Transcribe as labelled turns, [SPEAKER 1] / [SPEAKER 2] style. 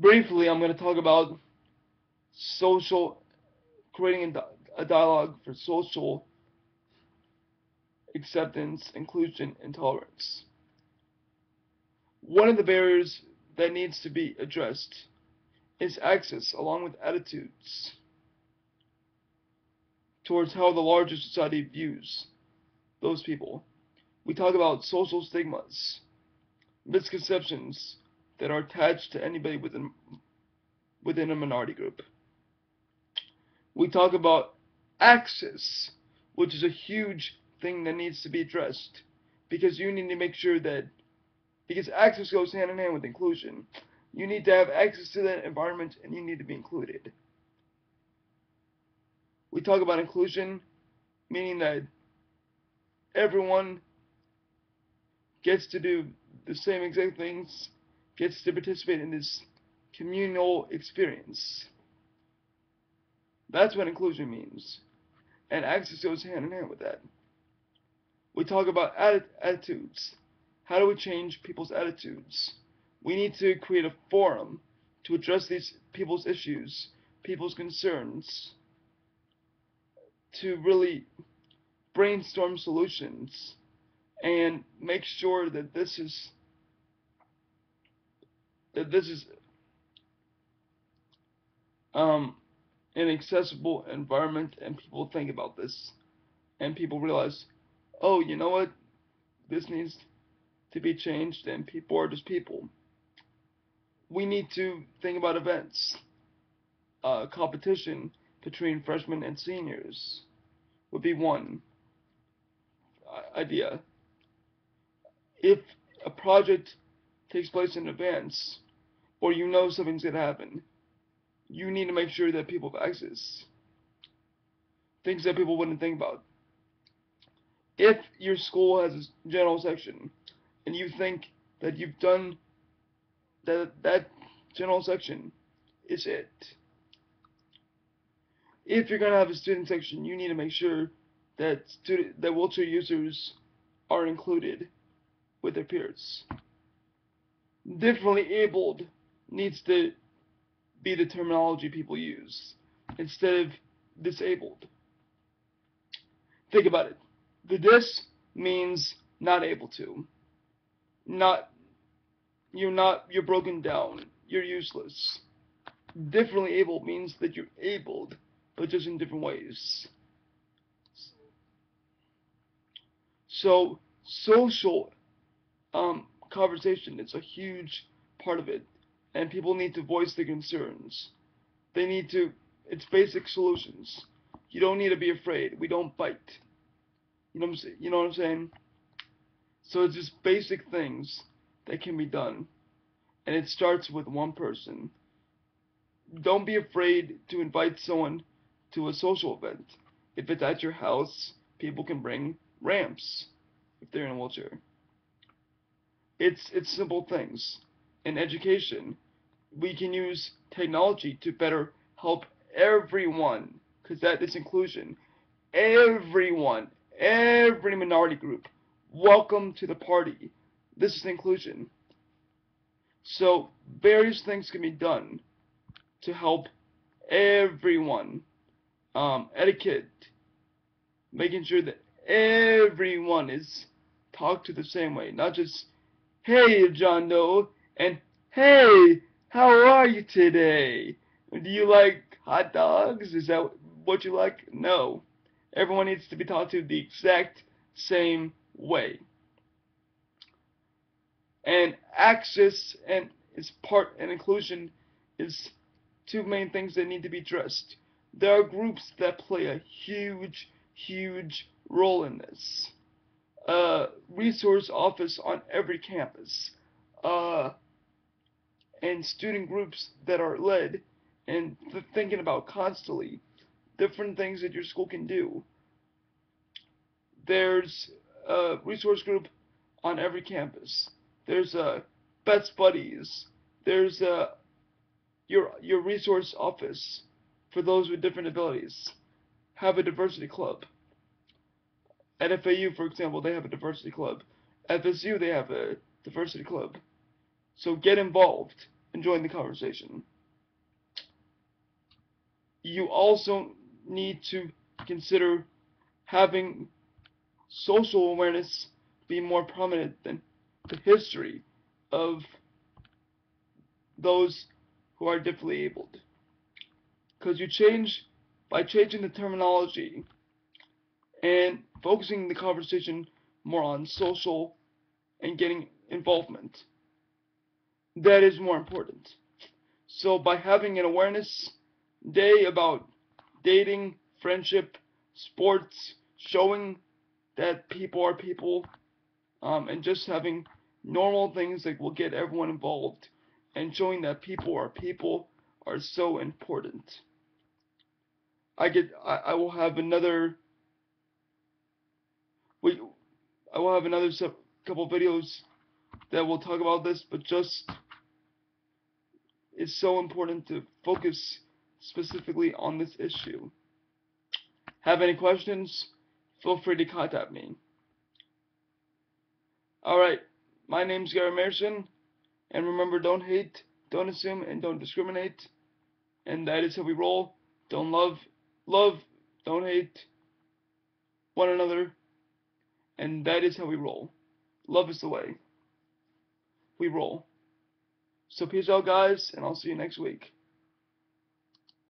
[SPEAKER 1] Briefly, I'm going to talk about social, creating a dialogue for social acceptance, inclusion, and tolerance. One of the barriers that needs to be addressed is access, along with attitudes towards how the larger society views those people. We talk about social stigmas, misconceptions that are attached to anybody within a minority group. We talk about access, which is a huge thing that needs to be addressed because you need to make sure that, because access goes hand in hand with inclusion. You need to have access to that environment and you need to be included. We talk about inclusion, meaning that everyone gets to do the same exact things, gets to participate in this communal experience. That's what inclusion means. And access goes hand in hand with that. We talk about attitudes. How do we change people's attitudes? We need to create a forum to address these people's issues, people's concerns, to really brainstorm solutions and make sure that this is an accessible environment and people think about this and people realize, oh, you know what, this needs to be changed and people are just people. We need to think about events, competition between freshmen and seniors would be one idea. If a project takes place in advance or you know something's going to happen, you need to make sure that people have access. Things that people wouldn't think about. If your school has a general section and you think that you've done that general section is it. If you're going to have a student section, you need to make sure that wheelchair users are included with their peers. Differently abled needs to be the terminology people use instead of disabled. Think about it. The dis means not able to. You're broken down. You're useless. Differently able means that you're abled, but just in different ways. So social conversation is a huge part of it, and people need to voice their concerns. They need to. It's basic solutions. You don't need to be afraid. We don't bite. You know what I'm saying? So it's just basic things that can be done, and it starts with one person. Don't be afraid to invite someone to a social event. If it's at your house, people can bring ramps if they're in a wheelchair. It's simple things. In education, we can use technology to better help everyone, because that is inclusion. Everyone, every minority group, welcome to the party. This is inclusion. So various things can be done to help everyone. Etiquette, making sure that everyone is talked to the same way, not just, hey, John Doe, and hey, how are you today? Do you like hot dogs? Is that what you like? No. Everyone needs to be talked to the exact same way. And access and inclusion is two main things that need to be addressed. There are groups that play a huge role in this. Resource office on every campus. And student groups that are led and thinking about constantly different things that your school can do. There's a resource group on every campus. There's Best Buddies. There's your resource office for those with different abilities. Have a diversity club. At FAU, for example, they have a diversity club. At FSU, they have a diversity club. So get involved. enjoying the conversation. You also need to consider having social awareness be more prominent than the history of those who are differently abled. Because by changing the terminology and focusing the conversation more on social and getting involvement, that is more important. So by having an awareness day about dating, friendship, sports, showing that people are people, and just having normal things that will get everyone involved, and showing that people are so important. I will have another we I will have another couple videos that will talk about this, but just it's so important to focus specifically on this issue. Have any questions? Feel free to contact me. Alright, my name's Gary Merson, and remember, don't hate, don't assume, and don't discriminate. And that is how we roll. Don't love, don't hate one another, and that is how we roll. Love is the way we roll. So peace out, guys, and I'll see you next week.